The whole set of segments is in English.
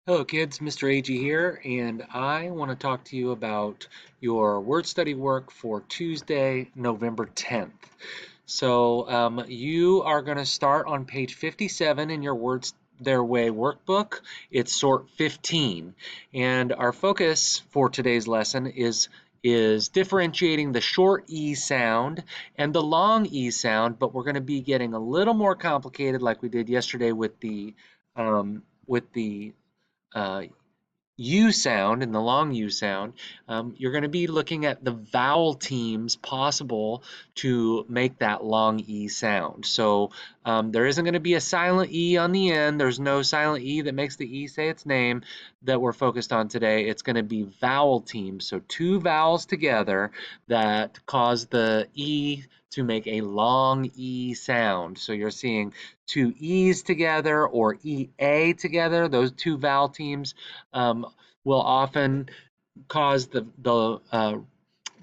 Hello kids, Mr. Ag here, and I want to talk to you about your word study work for Tuesday, November 10th. You are going to start on page 57 in your Words Their Way workbook. It's sort 15, and our focus for today's lesson is differentiating the short E sound and the long E sound, but we're going to be getting a little more complicated like we did yesterday with the uh, U sound and the long U sound. You're going to be looking at the vowel teams possible to make that long E sound. There isn't going to be a silent E on the end. There's no silent E that makes the E say its name that we're focused on today. It's going to be vowel teams, so two vowels together that cause the E to make a long E sound. So you're seeing two E's together or EA together. Those two vowel teams um, will often cause the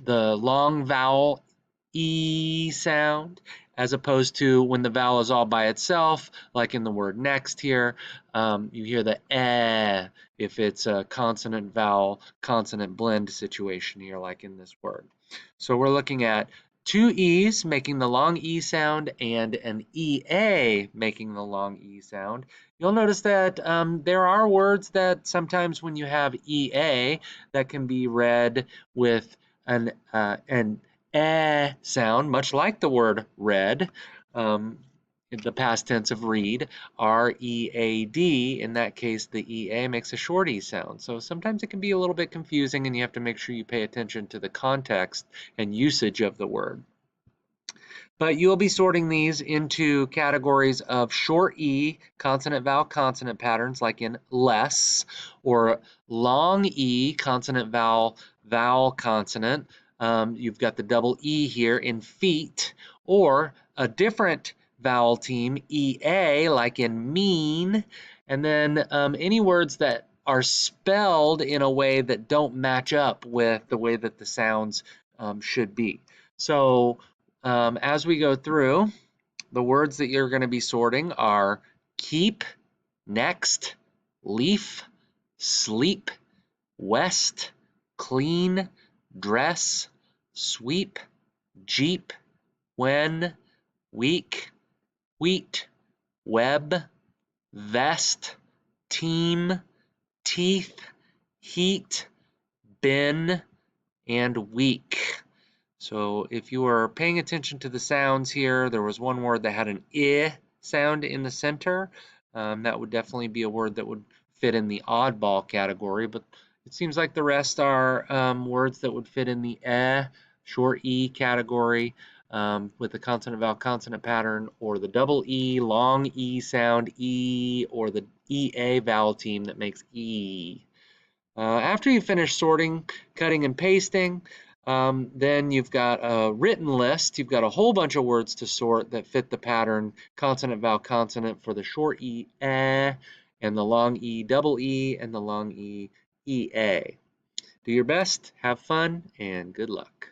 long vowel E sound, as opposed to when the vowel is all by itself, like in the word next here, you hear the eh if it's a consonant vowel consonant blend situation here, like in this word. So we're looking at two E's making the long E sound and an EA making the long E sound. You'll notice that there are words that sometimes when you have EA that can be read with an sound, much like the word read, in the past tense of read, R-E-A-D. In that case, the E-A makes a short E sound. So sometimes it can be a little bit confusing, and you have to make sure you pay attention to the context and usage of the word. But you'll be sorting these into categories of short E, consonant vowel consonant patterns like in less, or long E, consonant vowel vowel consonant. You've got the double E here in feet, or a different vowel team, EA, like in mean, and then any words that are spelled in a way that don't match up with the way that the sounds should be. As we go through, the words that you're going to be sorting are keep, next, leaf, sleep, west, clean, dress, sweep, jeep, when, week, wheat, web, vest, team, teeth, heat, bin, and week. So if you are paying attention to the sounds here, there was one word that had an I sound in the center. That would definitely be a word that would fit in the oddball category, but it seems like the rest are words that would fit in the short E category with the consonant vowel consonant pattern, or the double E, long E sound E, or the EA vowel team that makes E. After you finish sorting, cutting, and pasting, then you've got a written list. You've got a whole bunch of words to sort that fit the pattern consonant, vowel, consonant for the short E, and the long E, double E, and the long E, EA. Do your best, have fun, and good luck.